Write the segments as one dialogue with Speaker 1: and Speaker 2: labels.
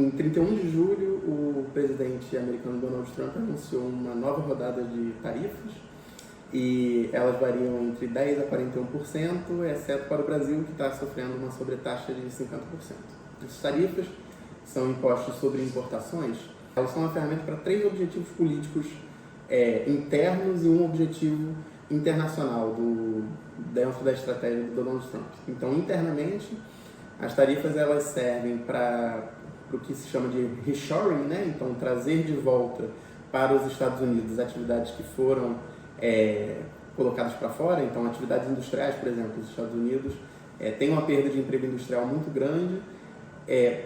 Speaker 1: Em 31 de julho, o presidente americano Donald Trump anunciou uma nova rodada de tarifas e elas variam entre 10% a 41%, exceto para o Brasil, que está sofrendo uma sobretaxa de 50%. Essas tarifas são impostos sobre importações. Elas são uma ferramenta para 3 objetivos políticos internos e um objetivo internacional dentro da estratégia do Donald Trump. Então, internamente, as tarifas elas servem para o que se chama de reshoring, né? Então, trazer de volta para os Estados Unidos atividades que foram colocadas para fora. Então, atividades industriais, por exemplo, os Estados Unidos têm uma perda de emprego industrial muito grande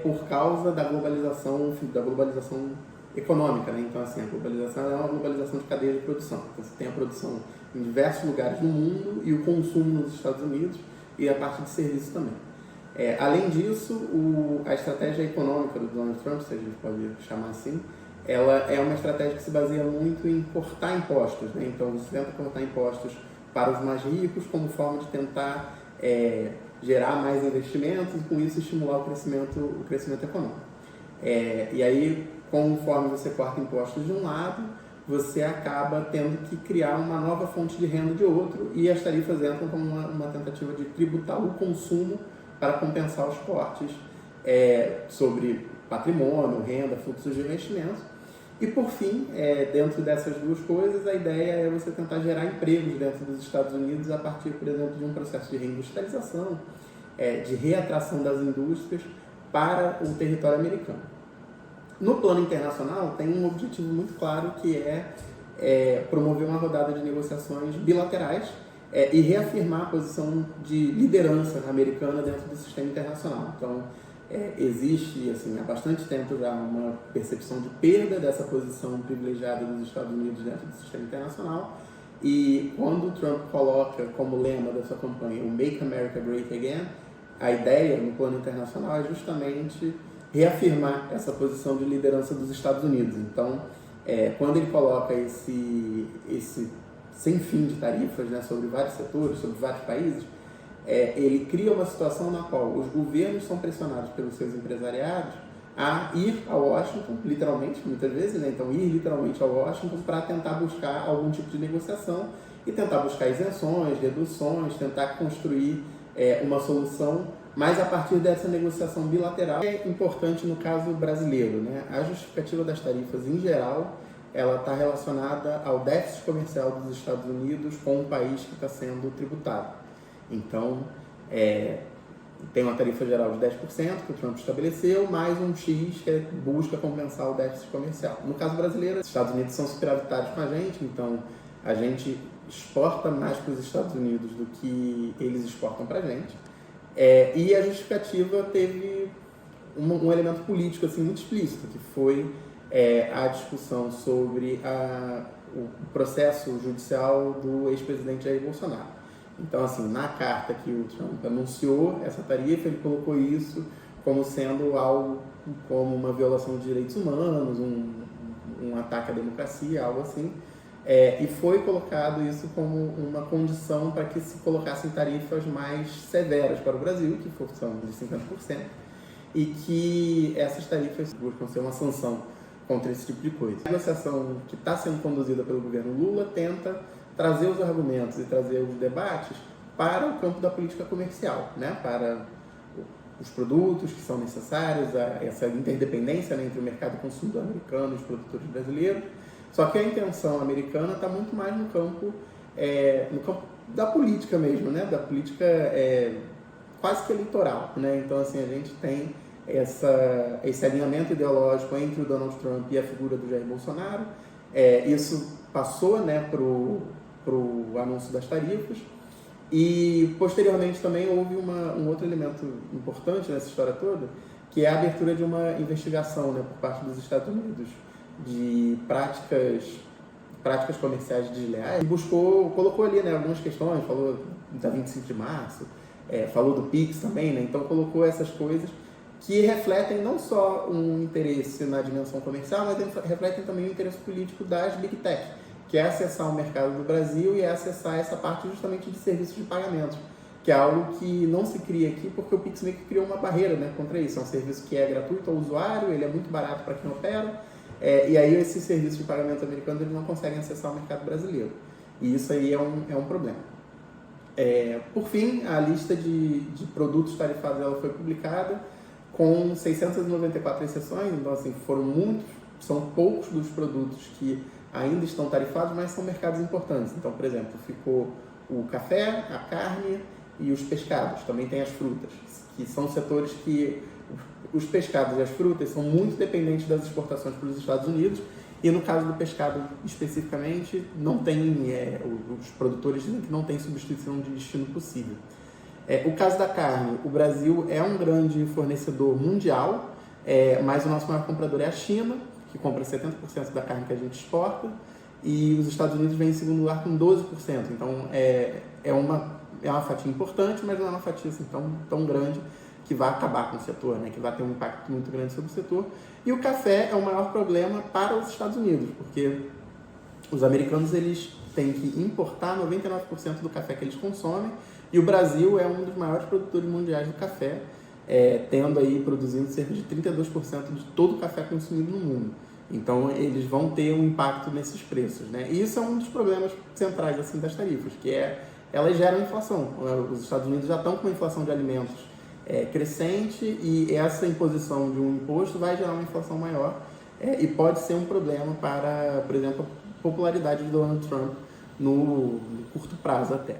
Speaker 1: por causa da globalização econômica, né? Então, assim, a globalização é uma globalização de cadeia de produção. Então, você tem a produção em diversos lugares do mundo e o consumo nos Estados Unidos e a parte de serviço também. Além disso, a estratégia econômica do Donald Trump, se a gente pode chamar assim, ela é uma estratégia que se baseia muito em cortar impostos, né? Então, você tenta cortar impostos para os mais ricos como forma de tentar gerar mais investimentos e, com isso, estimular o crescimento econômico. E aí, conforme você corta impostos de um lado, você acaba tendo que criar uma nova fonte de renda de outro, e as tarifas entram como uma tentativa de tributar o consumo para compensar os cortes sobre patrimônio, renda, fluxos de investimentos. E, por fim, dentro dessas duas coisas, a ideia é você tentar gerar empregos dentro dos Estados Unidos a partir, por exemplo, de um processo de reindustrialização, de reatração das indústrias para o território americano. No plano internacional, tem um objetivo muito claro, que é promover uma rodada de negociações bilaterais e reafirmar a posição de liderança americana dentro do sistema internacional. Então, existe, assim, há bastante tempo já uma percepção de perda dessa posição privilegiada dos Estados Unidos dentro do sistema internacional, e quando o Trump coloca como lema da sua campanha o Make America Great Again, a ideia no plano internacional é justamente reafirmar essa posição de liderança dos Estados Unidos. Então, quando ele coloca esse sem fim de tarifas, né, sobre vários setores, sobre vários países, ele cria uma situação na qual os governos são pressionados pelos seus empresariados a ir a Washington, literalmente, muitas vezes, né? Então, ir literalmente a Washington para tentar buscar algum tipo de negociação e tentar buscar isenções, reduções, tentar construir uma solução, mas a partir dessa negociação bilateral. É importante no caso brasileiro, né? A justificativa das tarifas, em geral, ela está relacionada ao déficit comercial dos Estados Unidos com o país que está sendo tributado. Então, tem uma tarifa geral de 10% que o Trump estabeleceu, mais um X que busca compensar o déficit comercial. No caso brasileiro, os Estados Unidos são superavitários com a gente, então a gente exporta mais para os Estados Unidos do que eles exportam para a gente. E a justificativa teve um elemento político assim, muito explícito, que foi a discussão sobre o processo judicial do ex-presidente Jair Bolsonaro. Então, assim, na carta que o Trump anunciou essa tarifa, ele colocou isso como sendo algo como uma violação de direitos humanos, um ataque à democracia, algo assim. E foi colocado isso como uma condição para que se colocassem tarifas mais severas para o Brasil, que são de 50%, e que essas tarifas buscam ser uma sanção contra esse tipo de coisa. A negociação que está sendo conduzida pelo governo Lula tenta trazer os argumentos e trazer os debates para o campo da política comercial, né? Para os produtos que são necessários, essa interdependência, né, entre o mercado consumidor americano e os produtores brasileiros. Só que a intenção americana está muito mais no campo da política mesmo, né? Da política quase que eleitoral, né? Então, assim, a gente tem esse alinhamento ideológico entre o Donald Trump e a figura do Jair Bolsonaro. Isso passou, né, pro anúncio das tarifas, e posteriormente também houve um outro elemento importante nessa história toda, que é a abertura de uma investigação, né, por parte dos Estados Unidos de práticas comerciais desleais, e colocou ali, né, algumas questões, falou da 25 de março, falou do PIX também, né, então colocou essas coisas que refletem não só um interesse na dimensão comercial, mas refletem também o interesse político das Big Tech, que é acessar o mercado do Brasil e acessar essa parte justamente de serviços de pagamentos. que é algo que não se cria aqui porque o Pix meio que criou uma barreira, né, contra isso. É um serviço que é gratuito ao usuário, ele é muito barato para quem opera, e aí esses serviços de pagamento americanos eles não conseguem acessar o mercado brasileiro. E isso aí é um problema. Por fim, a lista de produtos tarifados ela foi publicada com 694 exceções, então assim, são poucos dos produtos que ainda estão tarifados, mas são mercados importantes. Então, por exemplo, ficou o café, a carne e os pescados, também tem as frutas, que são setores que os pescados e as frutas são muito dependentes das exportações para os Estados Unidos, e no caso do pescado especificamente, não tem, os produtores dizem que não tem substituição de destino possível. O caso da carne, o Brasil é um grande fornecedor mundial, mas o nosso maior comprador é a China, que compra 70% da carne que a gente exporta, e os Estados Unidos vem em segundo lugar com 12%. Então, é uma fatia importante, mas não é uma fatia assim, tão grande que vai acabar com o setor, né? Que vai ter um impacto muito grande sobre o setor. E o café é o maior problema para os Estados Unidos, porque os americanos eles têm que importar 99% do café que eles consomem, e o Brasil é um dos maiores produtores mundiais do café, produzindo cerca de 32% de todo o café consumido no mundo. Então, eles vão ter um impacto nesses preços, né? E isso é um dos problemas centrais assim, das tarifas, que elas geram inflação. Os Estados Unidos já estão com uma inflação de alimentos crescente, e essa imposição de um imposto vai gerar uma inflação maior, e pode ser um problema para, por exemplo, a popularidade de Donald Trump no curto prazo até.